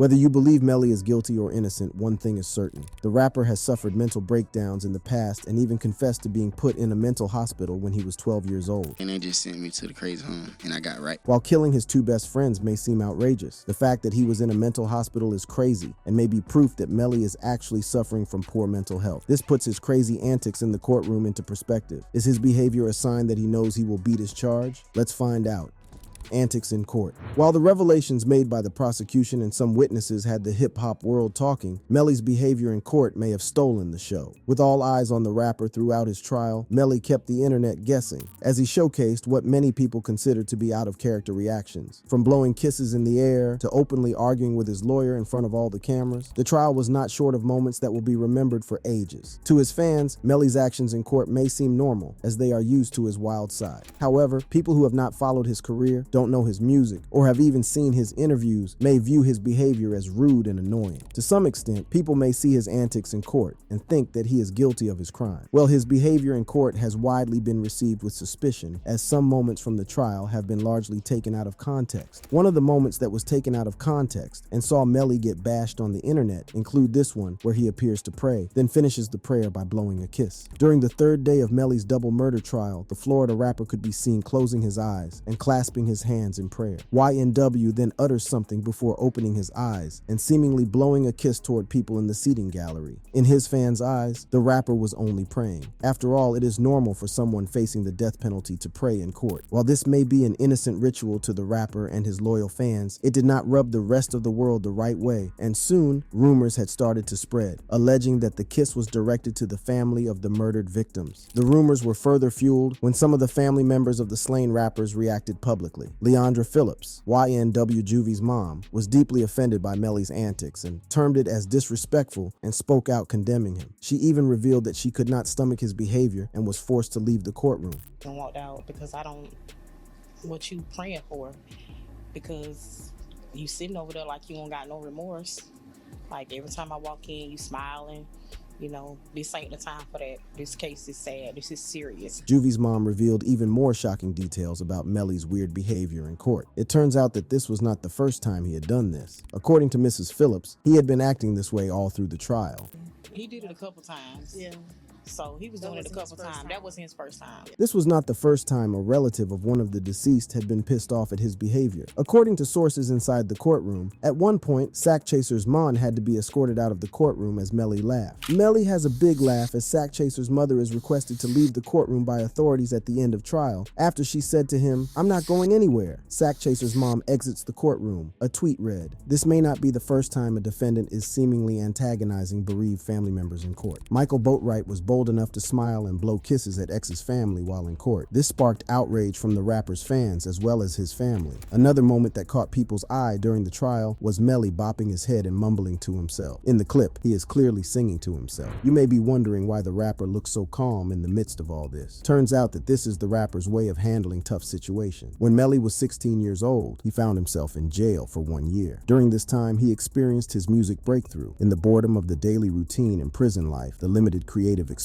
Whether you believe Melly is guilty or innocent, one thing is certain. The rapper has suffered mental breakdowns in the past and even confessed to being put in a mental hospital when he was 12 years old. And they just sent me to the crazy home, and I got right. While killing his two best friends may seem outrageous, the fact that he was in a mental hospital is crazy and may be proof that Melly is actually suffering from poor mental health. This puts his crazy antics in the courtroom into perspective. Is his behavior a sign that he knows he will beat his charge? Let's find out. Antics in court. While the revelations made by the prosecution and some witnesses had the hip-hop world talking, Melly's behavior in court may have stolen the show. With all eyes on the rapper throughout his trial, Melly kept the internet guessing, as he showcased what many people consider to be out-of-character reactions. From blowing kisses in the air to openly arguing with his lawyer in front of all the cameras, the trial was not short of moments that will be remembered for ages. To his fans, Melly's actions in court may seem normal, as they are used to his wild side. However, people who have not followed his career, don't know his music, or have even seen his interviews may view his behavior as rude and annoying. To some extent, people may see his antics in court and think that he is guilty of his crime. Well, his behavior in court has widely been received with suspicion, as some moments from the trial have been largely taken out of context. One of the moments that was taken out of context and saw Melly get bashed on the internet include this one where he appears to pray, then finishes the prayer by blowing a kiss. During the third day of Melly's double murder trial, the Florida rapper could be seen closing his eyes and clasping his hands in prayer. YNW then utters something before opening his eyes and seemingly blowing a kiss toward people in the seating gallery. In his fans' eyes, the rapper was only praying. After all, it is normal for someone facing the death penalty to pray in court. While this may be an innocent ritual to the rapper and his loyal fans, it did not rub the rest of the world the right way, and soon, rumors had started to spread, alleging that the kiss was directed to the family of the murdered victims. The rumors were further fueled when some of the family members of the slain rappers reacted publicly. Leandra Phillips, YNW Juvie's mom, was deeply offended by Melly's antics and termed it as disrespectful and spoke out condemning him. She even revealed that she could not stomach his behavior and was forced to leave the courtroom. I walked out because I don't what you praying for, because you sitting over there like you don't got no remorse. Like every time I walk in, you smiling. You know, this ain't the time for that. This case is sad. This is serious. Juvie's mom revealed even more shocking details about Melly's weird behavior in court. It turns out that this was not the first time he had done this. According to Mrs. Phillips, he had been acting this way all through the trial. He did it a couple times. Yeah. So he was doing it a couple times. That wasn't his first time. This was not the first time a relative of one of the deceased had been pissed off at his behavior. According to sources inside the courtroom, at one point, Sack Chaser's mom had to be escorted out of the courtroom as Melly laughed. Melly has a big laugh as Sack Chaser's mother is requested to leave the courtroom by authorities at the end of trial after she said to him, "I'm not going anywhere." Sack Chaser's mom exits the courtroom. A tweet read, "This may not be the first time a defendant is seemingly antagonizing bereaved family members in court." Michael Boatwright was bold enough to smile and blow kisses at X's family while in court. This sparked outrage from the rapper's fans as well as his family. Another moment that caught people's eye during the trial was Melly bopping his head and mumbling to himself. In the clip, he is clearly singing to himself. You may be wondering why the rapper looks so calm in the midst of all this. Turns out that this is the rapper's way of handling tough situations. When Melly was 16 years old, he found himself in jail for 1 year. During this time, he experienced his music breakthrough. In the boredom of the daily routine in prison life, the limited creative expression,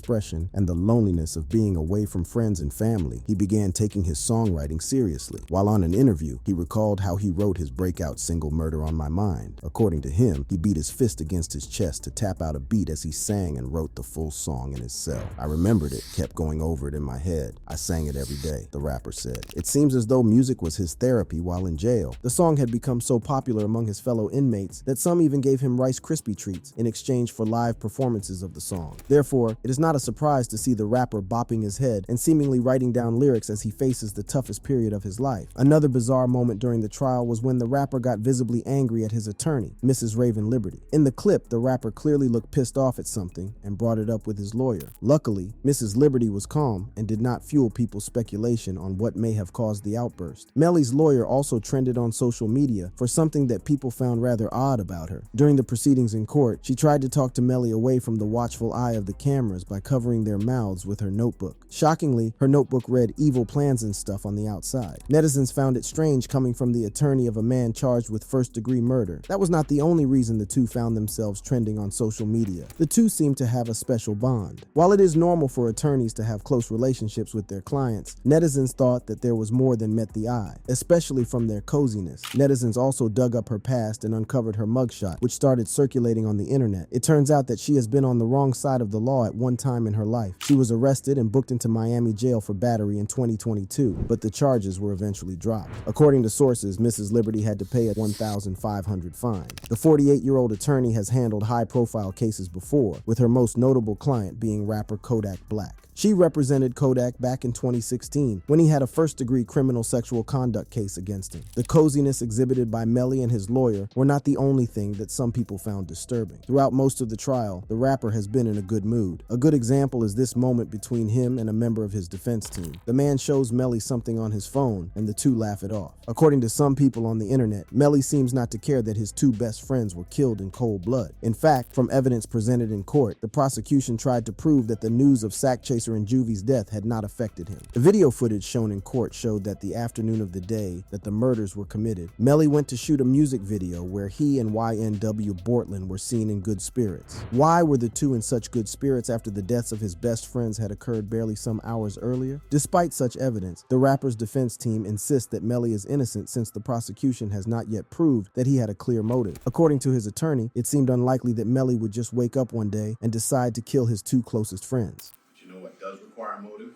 and the loneliness of being away from friends and family, he began taking his songwriting seriously. While on an interview, he recalled how he wrote his breakout single "Murder on My Mind." According to him, he beat his fist against his chest to tap out a beat as he sang and wrote the full song in his cell. "I remembered it, kept going over it in my head. I sang it every day," the rapper said. It seems as though music was his therapy while in jail. The song had become so popular among his fellow inmates that some even gave him Rice Krispie treats in exchange for live performances of the song. Therefore, it is not a surprise to see the rapper bopping his head and seemingly writing down lyrics as he faces the toughest period of his life. Another bizarre moment during the trial was when the rapper got visibly angry at his attorney, Mrs. Raven Liberty. In the clip, the rapper clearly looked pissed off at something and brought it up with his lawyer. Luckily, Mrs. Liberty was calm and did not fuel people's speculation on what may have caused the outburst. Melly's lawyer also trended on social media for something that people found rather odd about her. During the proceedings in court, she tried to talk to Melly away from the watchful eye of the cameras by by covering their mouths with her notebook. Shockingly, her notebook read evil plans and stuff on the outside. Netizens found it strange coming from the attorney of a man charged with first-degree murder. That was not the only reason the two found themselves trending on social media. The two seemed to have a special bond. While it is normal for attorneys to have close relationships with their clients, netizens thought that there was more than met the eye, especially from their coziness. Netizens also dug up her past and uncovered her mugshot, which started circulating on the internet. It turns out that she has been on the wrong side of the law at one time in her life. She was arrested and booked into Miami jail for battery in 2022, but the charges were eventually dropped. According to sources, Mrs. Liberty had to pay a $1,500 fine. The 48-year-old attorney has handled high-profile cases before, with her most notable client being rapper Kodak Black. She represented Kodak back in 2016 when he had a first-degree criminal sexual conduct case against him. The coziness exhibited by Melly and his lawyer were not the only thing that some people found disturbing. Throughout most of the trial, the rapper has been in a good mood. A good example is this moment between him and a member of his defense team. The man shows Melly something on his phone, and the two laugh it off. According to some people on the internet, Melly seems not to care that his two best friends were killed in cold blood. In fact, from evidence presented in court, the prosecution tried to prove that the news of Sack Chaser and Juvie's death had not affected him. The video footage shown in court showed that the afternoon of the day that the murders were committed, Melly went to shoot a music video where he and YNW Bortland were seen in good spirits. Why were the two in such good spirits after the deaths of his best friends had occurred barely some hours earlier? Despite such evidence, the rapper's defense team insists that Melly is innocent since the prosecution has not yet proved that he had a clear motive. According to his attorney, it seemed unlikely that Melly would just wake up one day and decide to kill his two closest friends. You know what does require a motive?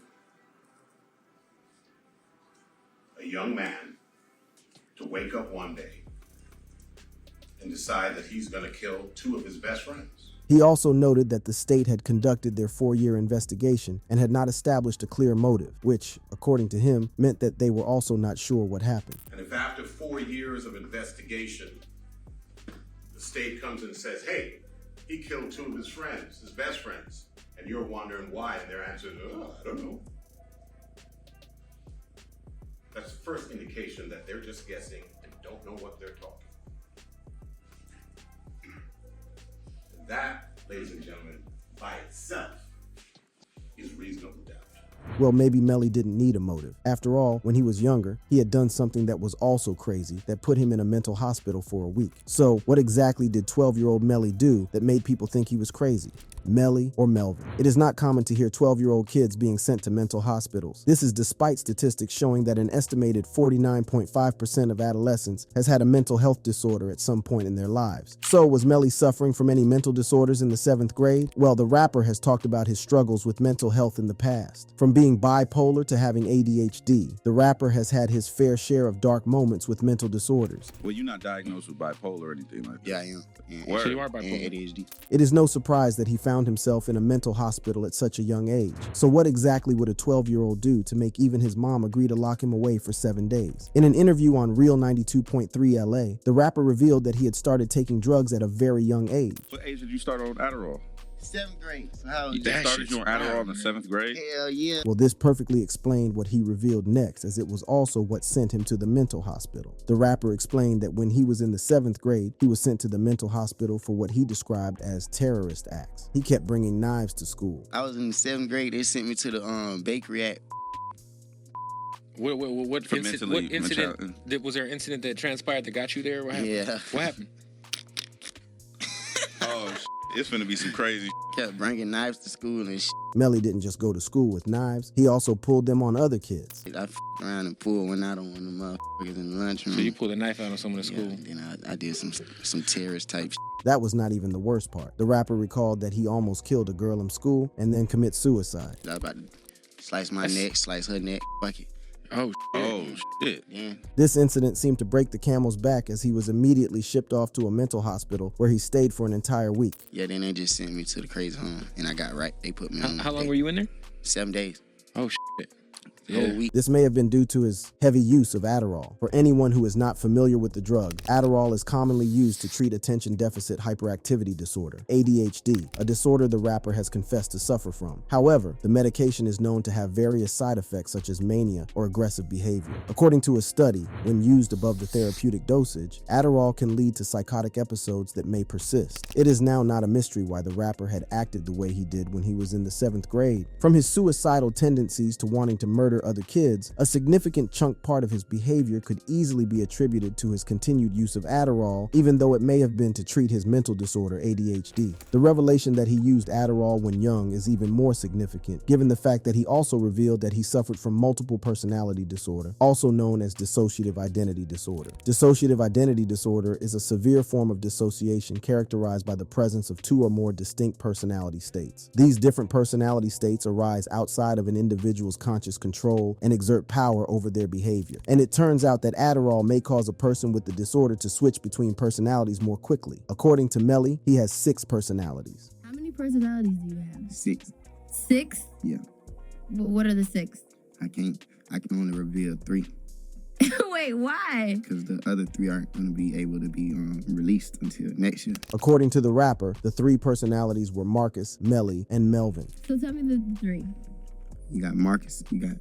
A young man to wake up one day and decide that he's going to kill two of his best friends. He also noted that the state had conducted their 4-year investigation and had not established a clear motive, which, according to him, meant that they were also not sure what happened. And if after 4 years of investigation, the state comes and says, hey, he killed two of his friends, his best friends, and you're wondering why, and their answer is, oh, I don't know. That's the first indication that they're just guessing and don't know what they're talking. And that, ladies and gentlemen, by itself is reasonable doubt. Well, maybe Melly didn't need a motive. After all, when he was younger, he had done something that was also crazy that put him in a mental hospital for a week. So, what exactly did 12-year-old Melly do that made people think he was crazy? Melly or Melvin. It is not common to hear 12-year-old kids being sent to mental hospitals. This is despite statistics showing that an estimated 49.5% of adolescents has had a mental health disorder at some point in their lives. So, was Melly suffering from any mental disorders in the 7th grade? Well, the rapper has talked about his struggles with mental health in the past. From being bipolar to having ADHD, the rapper has had his fair share of dark moments with mental disorders. Well, you're not diagnosed with bipolar or anything like that. Yeah, I am. Word. So you are bipolar. And ADHD. It is no surprise that he found himself in a mental hospital at such a young age. So what exactly would a 12-year-old do to make even his mom agree to lock him away for 7 days? In an interview on Real 92.3 LA, the rapper revealed that he had started taking drugs at a very young age. What age did you start on Adderall? 7th grade. So how You started you on Adderall in the 7th grade? Hell yeah. Well, this perfectly explained what he revealed next, as it was also what sent him to the mental hospital. The rapper explained that when he was in the 7th grade, he was sent to the mental hospital for what he described as terrorist acts. He kept bringing knives to school. I was in the 7th grade. They sent me to the bakery at. What For incident? Was there an incident that transpired that got you there? What happened? Yeah. What happened? Oh, it's finna be some crazy. Kept bringing knives to school and Melly didn't just go to school with knives, he also pulled them on other kids. I around and pulled one out on one of the motherfuckers in the lunchroom. So you pulled a knife out on someone at school? Yeah, then I did some terrorist type That was not even the worst part. The rapper recalled that he almost killed a girl in school and then commit suicide. I was about to slice my neck, slice her neck, fuck it. Oh, shit. Yeah. This incident seemed to break the camel's back as he was immediately shipped off to a mental hospital where he stayed for an entire week. Yeah, then they just sent me to the crazy home and I got right. They put me on. How long were you in there? 7 days. Oh, shit. The whole week. This may have been due to his heavy use of Adderall. For anyone who is not familiar with the drug, Adderall is commonly used to treat attention deficit hyperactivity disorder, ADHD, a disorder the rapper has confessed to suffer from. However, the medication is known to have various side effects such as mania or aggressive behavior. According to a study, when used above the therapeutic dosage, Adderall can lead to psychotic episodes that may persist. It is now not a mystery why the rapper had acted the way he did when he was in the 7th grade. From his suicidal tendencies to wanting to murder other kids, a significant chunk part of his behavior could easily be attributed to his continued use of Adderall, even though it may have been to treat his mental disorder, ADHD. The revelation that he used Adderall when young is even more significant, given the fact that he also revealed that he suffered from multiple personality disorder, also known as dissociative identity disorder. Dissociative identity disorder is a severe form of dissociation characterized by the presence of 2 or more distinct personality states. These different personality states arise outside of an individual's conscious control and exert power over their behavior. And it turns out that Adderall may cause a person with the disorder to switch between personalities more quickly. According to Melly, he has 6 personalities. How many personalities do you have? 6. 6? Yeah. What are the 6? I can only reveal 3 Wait, why? because the other 3 aren't going to be able to be released until next year. According to the rapper, the 3 personalities were Marcus, Melly, and Melvin. So tell me the 3. You got Marcus, you got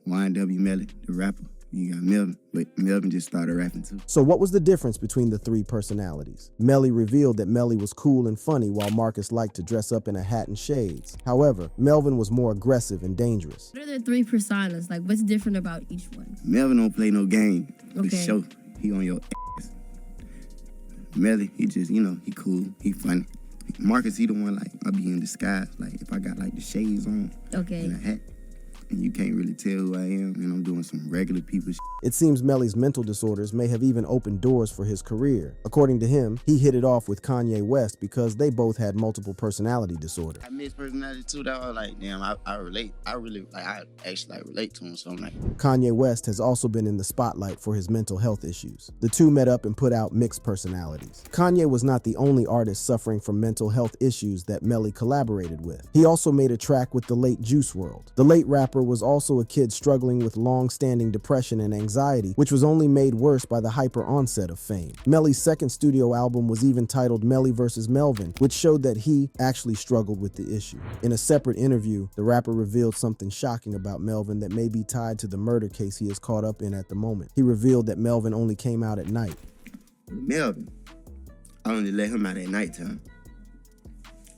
YNW Melly, the rapper. You got Melvin, but Melvin just started rapping too. So what was the difference between the 3 personalities? Melly revealed that Melly was cool and funny while Marcus liked to dress up in a hat and shades. However, Melvin was more aggressive and dangerous. What are the 3 personas? Like, what's different about each one? Melvin don't play no game. For Okay. sure. He on your ass. Melly, he just, he cool, he funny. Marcus, he the one, like, I be in disguise. Like, if I got, like, the shades on Okay. and a hat, and you can't really tell who I am, and I'm doing some regular people shit. It seems Melly's mental disorders may have even opened doors for his career. According to him, he hit it off with Kanye West because they both had multiple personality disorder. I miss personality too. That was like, damn, I relate. I really, like, I actually like relate to him. So I'm like, Kanye West has also been in the spotlight for his mental health issues. The two met up and put out Mixed Personalities. Kanye was not the only artist suffering from mental health issues that Melly collaborated with. He also made a track with the late Juice WRLD. The late rapper was also a kid struggling with long-standing depression and anxiety, which was only made worse by the hyper onset of fame. Melly's second studio album was even titled Melly vs. Melvin, which showed that he actually struggled with the issue. In a separate interview, the rapper revealed something shocking about Melvin that may be tied to the murder case he is caught up in at the moment. He revealed that Melvin only came out at night. Melvin, I only let him out at nighttime.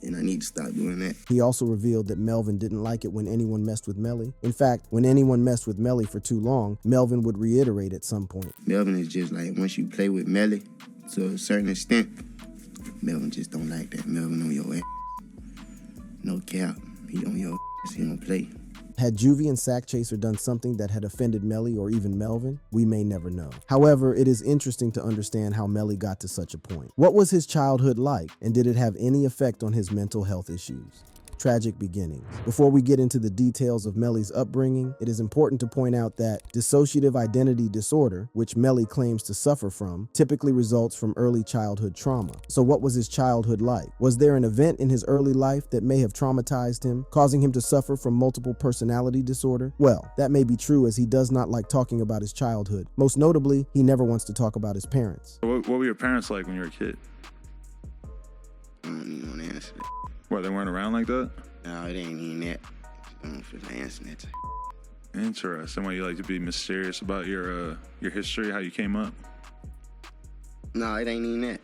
And I need to stop doing that. He also revealed that Melvin didn't like it when anyone messed with Melly. In fact, when anyone messed with Melly for too long, Melvin would reiterate at some point. Melvin is just like, once you play with Melly to a certain extent, Melvin just don't like that. Melvin on your ass. No cap. He on your ass. He don't play. Had Juvie and Sack Chaser done something that had offended Melly or even Melvin? We may never know. However, it is interesting to understand how Melly got to such a point. What was his childhood like, and did it have any effect on his mental health issues? Tragic beginnings. Before we get into the details of Melly's upbringing, it is important to point out that dissociative identity disorder, which Melly claims to suffer from, typically results from early childhood trauma. So what was his childhood like? Was there an event in his early life that may have traumatized him, causing him to suffer from multiple personality disorder? Well, that may be true, as he does not like talking about his childhood. Most notably, he never wants to talk about his parents. What were your parents like when you were a kid? I don't even want to answer that. What, they weren't around like that? No, it ain't even that. I don't feel like answering that. Interesting. Why you like to be mysterious about your history, how you came up? No, it ain't even that.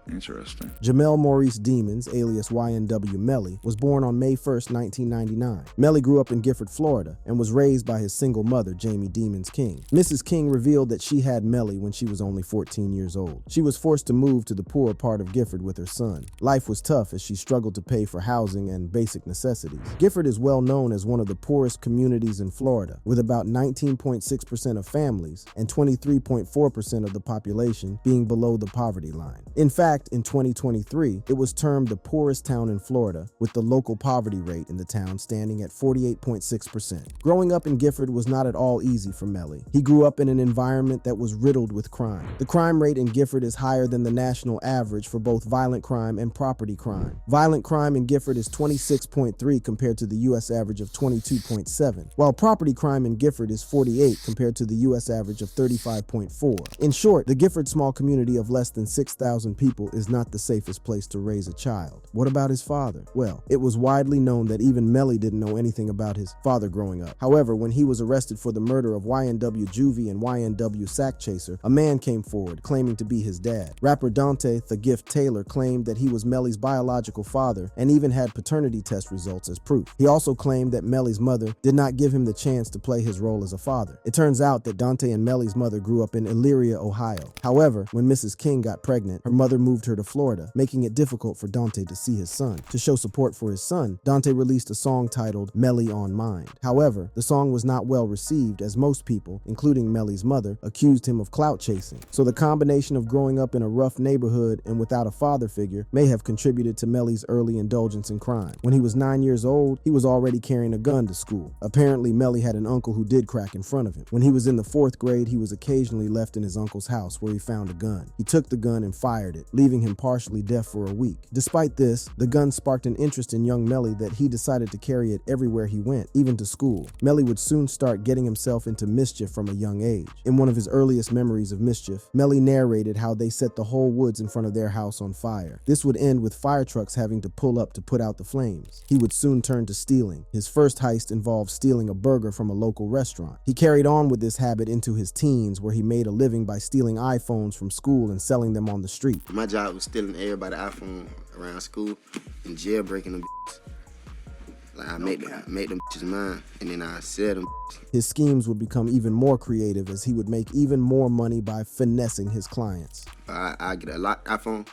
Interesting. Jamel Maurice Demons, alias YNW Melly, was born on May 1st, 1999. Melly grew up in Gifford, Florida, and was raised by his single mother, Jamie Demons King. Mrs. King revealed that she had Melly when she was only 14 years old. She was forced to move to the poorer part of Gifford with her son. Life was tough as she struggled to pay for housing and basic necessities. Gifford is well known as one of the poorest communities in Florida, with about 19.6% of families and 23.4% of the population being below the poverty line. In fact, fact, in 2023, it was termed the poorest town in Florida, with the local poverty rate in the town standing at 48.6%. Growing up in Gifford was not at all easy for Melly. He grew up in an environment that was riddled with crime. The crime rate in Gifford is higher than the national average for both violent crime and property crime. Violent crime in Gifford is 26.3 compared to the U.S. average of 22.7, while property crime in Gifford is 48 compared to the U.S. average of 35.4. In short, the Gifford small community of less than 6,000 people is not the safest place to raise a child. What about his father? Well, it was widely known that even Melly didn't know anything about his father growing up. However, when he was arrested for the murder of YNW Juvie and YNW Sack Chaser, a man came forward claiming to be his dad. Rapper Dante "The Gift" Taylor claimed that he was Melly's biological father and even had paternity test results as proof. He also claimed that Melly's mother did not give him the chance to play his role as a father. It turns out that Dante and Melly's mother grew up in Elyria, Ohio. However, when Mrs. King got pregnant, her mother moved her to Florida, making it difficult for Dante to see his son. To show support for his son, Dante released a song titled "Melly on Mind." However, the song was not well received as most people, including Melly's mother, accused him of clout chasing. So the combination of growing up in a rough neighborhood and without a father figure may have contributed to Melly's early indulgence in crime. When he was 9 years old, he was already carrying a gun to school. Apparently, Melly had an uncle who did crack in front of him. When he was in the 4th grade, he was occasionally left in his uncle's house where he found a gun. He took the gun and fired it, leaving him partially deaf for a week. Despite this, the gun sparked an interest in young Melly that he decided to carry it everywhere he went, even to school. Melly would soon start getting himself into mischief from a young age. In one of his earliest memories of mischief, Melly narrated how they set the whole woods in front of their house on fire. This would end with fire trucks having to pull up to put out the flames. He would soon turn to stealing. His first heist involved stealing a burger from a local restaurant. He carried on with this habit into his teens, where he made a living by stealing iPhones from school and selling them on the street. My job was stealing everybody's iPhone around school and jailbreaking them. Like I make them bitches mine, and then I sell them. His schemes would become even more creative as he would make even more money by finessing his clients. I get a locked iPhone.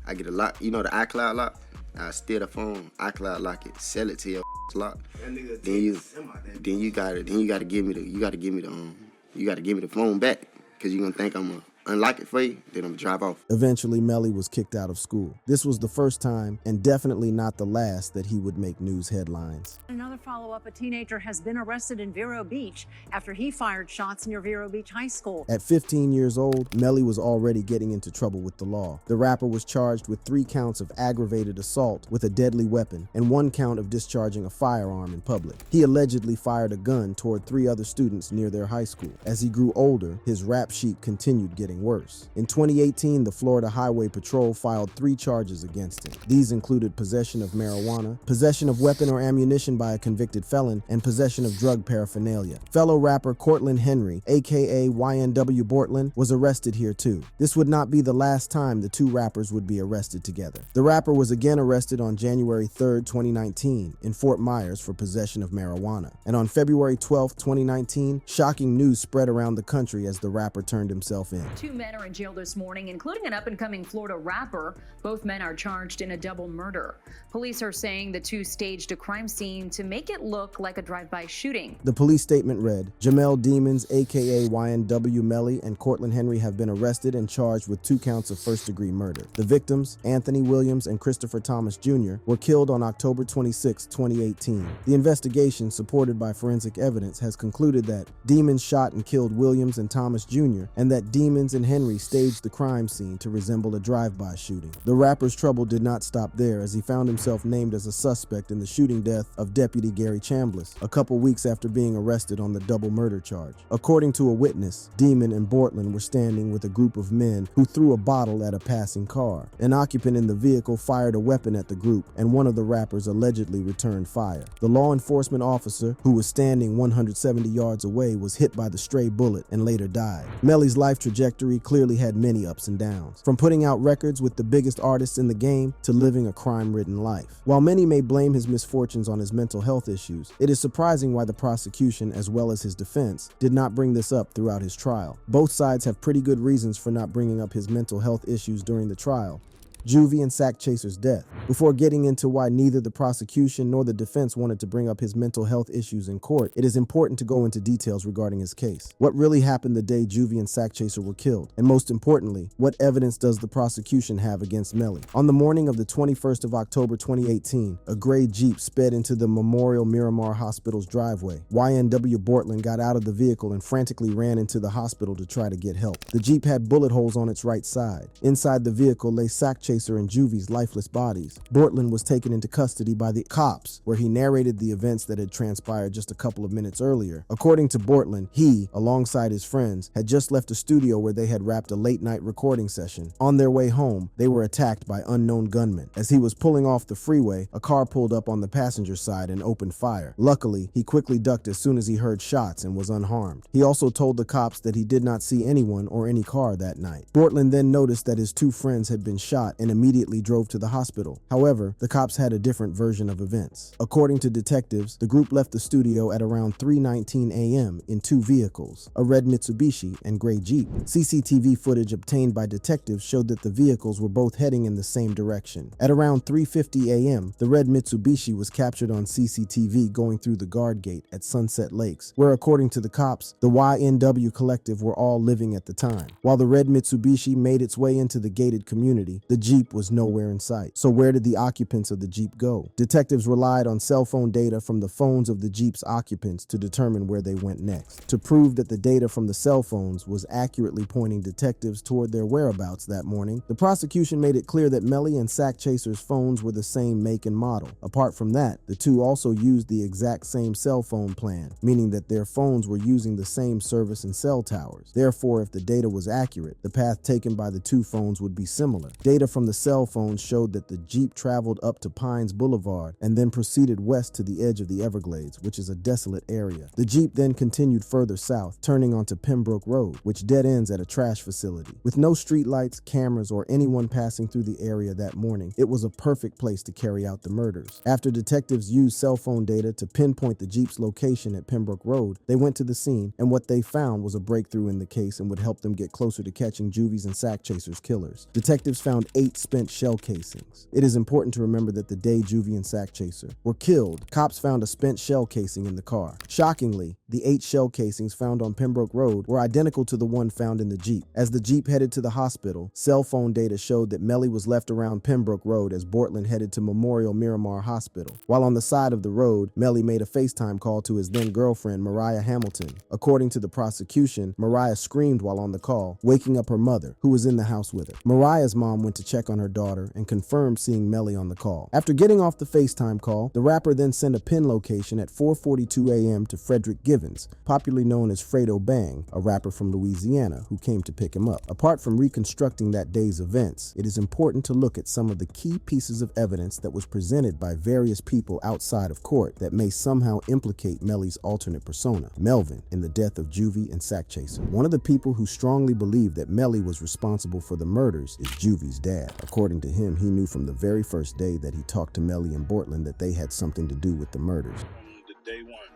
I get a lock. You know the iCloud lock. I steal the phone, iCloud lock it, sell it to your lock. Then you gotta give me the phone back, because you're gonna think I'm unlock it for you, then I'm gonna drive off. Eventually, Melly was kicked out of school. This was the first time, and definitely not the last, that he would make news headlines. Another follow-up, a teenager has been arrested in Vero Beach after he fired shots near Vero Beach High School. At 15 years old, Melly was already getting into trouble with the law. The rapper was charged with 3 counts of aggravated assault with a deadly weapon and 1 count of discharging a firearm in public. He allegedly fired a gun toward 3 other students near their high school. As he grew older, his rap sheet continued getting worse. In 2018, the Florida Highway Patrol filed 3 charges against him. These included possession of marijuana, possession of weapon or ammunition by a convicted felon, and possession of drug paraphernalia. Fellow rapper Cortland Henry, aka YNW Bortland, was arrested here too. This would not be the last time the 2 rappers would be arrested together. The rapper was again arrested on January 3rd, 2019 in Fort Myers for possession of marijuana. And on February 12th, 2019, shocking news spread around the country as the rapper turned himself in. 2 men are in jail this morning, including an up-and-coming Florida rapper. Both men are charged in a double murder. Police are saying the 2 staged a crime scene to make it look like a drive-by shooting. The police statement read, Jamel Demons, aka YNW Melly, and Cortland Henry have been arrested and charged with 2 counts of first-degree murder. The victims, Anthony Williams and Christopher Thomas Jr., were killed on October 26, 2018. The investigation, supported by forensic evidence, has concluded that Demons shot and killed Williams and Thomas Jr., and that Demons and Henry staged the crime scene to resemble a drive-by shooting. The rapper's trouble did not stop there, as he found himself named as a suspect in the shooting death of Deputy Gary Chambliss a couple weeks after being arrested on the double murder charge. According to a witness, Demon and Bortland were standing with a group of men who threw a bottle at a passing car. An occupant in the vehicle fired a weapon at the group, and one of the rappers allegedly returned fire. The law enforcement officer, who was standing 170 yards away, was hit by the stray bullet and later died. Melly's life trajectory clearly had many ups and downs, from putting out records with the biggest artists in the game to living a crime-ridden life. While many may blame his misfortunes on his mental health issues, it is surprising why the prosecution, as well as his defense, did not bring this up throughout his trial. Both sides have pretty good reasons for not bringing up his mental health issues during the trial, Juvie and Sack Chaser's death. Before getting into why neither the prosecution nor the defense wanted to bring up his mental health issues in court, it is important to go into details regarding his case. What really happened the day Juvie and Sack Chaser were killed? And most importantly, what evidence does the prosecution have against Melly? On the morning of the 21st of October 2018, a gray Jeep sped into the Memorial Miramar Hospital's driveway. YNW Bortland got out of the vehicle and frantically ran into the hospital to try to get help. The Jeep had bullet holes on its right side. Inside the vehicle lay Sack Chaser and Juvie's lifeless bodies. Bortland was taken into custody by the cops, where he narrated the events that had transpired just a couple of minutes earlier. According to Bortland, he, alongside his friends, had just left a studio where they had wrapped a late-night recording session. On their way home, they were attacked by unknown gunmen. As he was pulling off the freeway, a car pulled up on the passenger side and opened fire. Luckily, he quickly ducked as soon as he heard shots and was unharmed. He also told the cops that he did not see anyone or any car that night. Bortland then noticed that his two friends had been shot and immediately drove to the hospital. However, the cops had a different version of events. According to detectives, the group left the studio at around 3:19 a.m. in two vehicles, a red Mitsubishi and gray Jeep. CCTV footage obtained by detectives showed that the vehicles were both heading in the same direction. At around 3:50 a.m., the red Mitsubishi was captured on CCTV going through the guard gate at Sunset Lakes, where according to the cops, the YNW collective were all living at the time. While the red Mitsubishi made its way into the gated community, the Jeep was nowhere in sight. So where did the occupants of the Jeep go? Detectives relied on cell phone data from the phones of the Jeep's occupants to determine where they went next. To prove that the data from the cell phones was accurately pointing detectives toward their whereabouts that morning, the prosecution made it clear that Melly and Sack Chaser's phones were the same make and model. Apart from that, the two also used the exact same cell phone plan, meaning that their phones were using the same service and cell towers. Therefore, if the data was accurate, the path taken by the two phones would be similar. Data from the cell phones showed that the Jeep traveled up to Pines Boulevard and then proceeded west to the edge of the Everglades, which is a desolate area. The Jeep then continued further south, turning onto Pembroke Road, which dead ends at a trash facility. With no streetlights, cameras, or anyone passing through the area that morning, it was a perfect place to carry out the murders. After detectives used cell phone data to pinpoint the Jeep's location at Pembroke Road, they went to the scene, and what they found was a breakthrough in the case and would help them get closer to catching Juvie's and Sack Chaser's killers. Detectives found 8 spent shell casings. It is important to remember that the day Juvie and Sack Chaser were killed, cops found a spent shell casing in the car. Shockingly, the 8 shell casings found on Pembroke Road were identical to the one found in the Jeep. As the Jeep headed to the hospital, cell phone data showed that Melly was left around Pembroke Road as Bortland headed to Memorial Miramar Hospital. While on the side of the road, Melly made a FaceTime call to his then-girlfriend, Mariah Hamilton. According to the prosecution, Mariah screamed while on the call, waking up her mother, who was in the house with her. Mariah's mom went to check on her daughter and confirmed seeing Melly on the call. After getting off the FaceTime call, the rapper then sent a pin location at 4:42 a.m. to Frederick Givens, popularly known as Fredo Bang, a rapper from Louisiana who came to pick him up. Apart from reconstructing that day's events, it is important to look at some of the key pieces of evidence that was presented by various people outside of court that may somehow implicate Melly's alternate persona, Melvin, in the death of Juvie and Sack Chaser. One of the people who strongly believe that Melly was responsible for the murders is Juvie's dad. According to him, he knew from the very first day that he talked to Melly and Bortland that they had something to do with the murders. From the day one,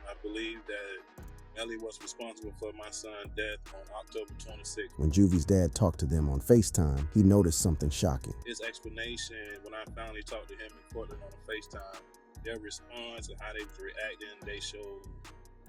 I believe that Melly was responsible for my son's death on October 26th. When Juvie's dad talked to them on FaceTime, he noticed something shocking. His explanation, when I finally talked to him in Portland on FaceTime, their response and how they was reacting, they showed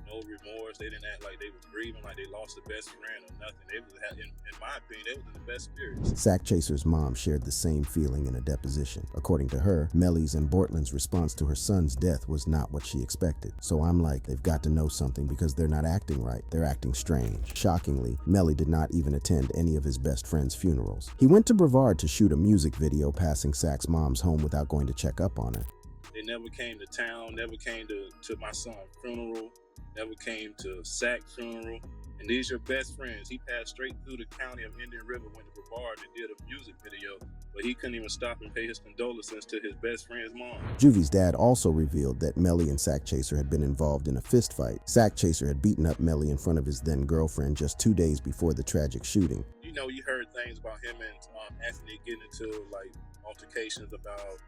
no remorse. They didn't act like they was grieving, like they lost a best friend or nothing. They was, in my opinion, they was in the best spirits. Sack Chaser's mom shared the same feeling in a deposition. According to her, Melly's and Bortland's response to her son's death was not what she expected. So I'm like, they've got to know something because they're not acting right. They're acting strange. Shockingly, Melly did not even attend any of his best friend's funerals. He went to Brevard to shoot a music video passing Sack's mom's home without going to check up on her. They never came to town, never came to my son's funeral, never came to Sack's funeral. And these are your best friends. He passed straight through the county of Indian River, went to Brevard and did a music video, but he couldn't even stop and pay his condolences to his best friend's mom. Juvie's dad also revealed that Melly and Sack Chaser had been involved in a fist fight. Sack Chaser had beaten up Melly in front of his then-girlfriend just 2 days before the tragic shooting. You know, you heard things about him and Anthony getting into like altercations about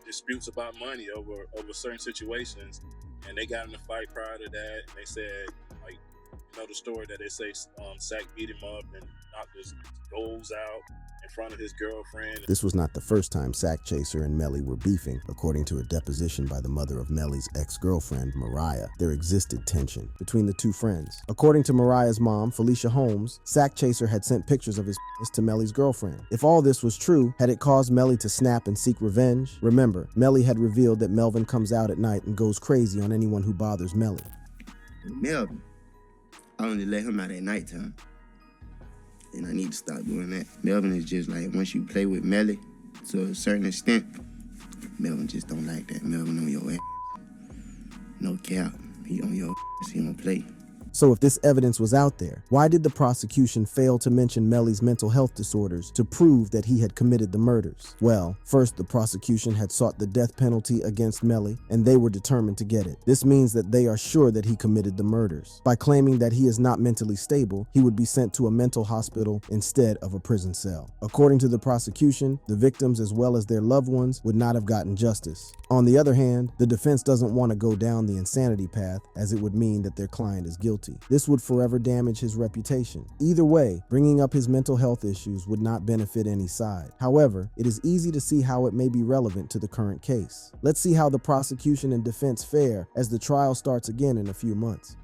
disputes about money over certain situations, and they got in a fight prior to that, and they said like You know the story that they say Sack beat him up and knocked his goals out in front of his girlfriend. This was not the first time Sack Chaser and Melly were beefing. According to a deposition by the mother of Melly's ex-girlfriend, Mariah, there existed tension between the two friends. According to Mariah's mom, Felicia Holmes, Sack Chaser had sent pictures of his penis to Melly's girlfriend. If all this was true, had it caused Melly to snap and seek revenge? Remember, Melly had revealed that Melvin comes out at night and goes crazy on anyone who bothers Melly. Melvin, I only let him out at nighttime. And I need to stop doing that. Melvin is just like, once you play with Melly to a certain extent, Melvin just don't like that. Melvin on your ass. No cap. He on your ass. He don't play. So if this evidence was out there, why did the prosecution fail to mention Melly's mental health disorders to prove that he had committed the murders? Well, first, the prosecution had sought the death penalty against Melly, and they were determined to get it. This means that they are sure that he committed the murders. By claiming that he is not mentally stable, he would be sent to a mental hospital instead of a prison cell. According to the prosecution, the victims as well as their loved ones would not have gotten justice. On the other hand, the defense doesn't want to go down the insanity path, as it would mean that their client is guilty. This would forever damage his reputation. Either way, bringing up his mental health issues would not benefit any side. However, it is easy to see how it may be relevant to the current case. Let's see how the prosecution and defense fare as the trial starts again in a few months.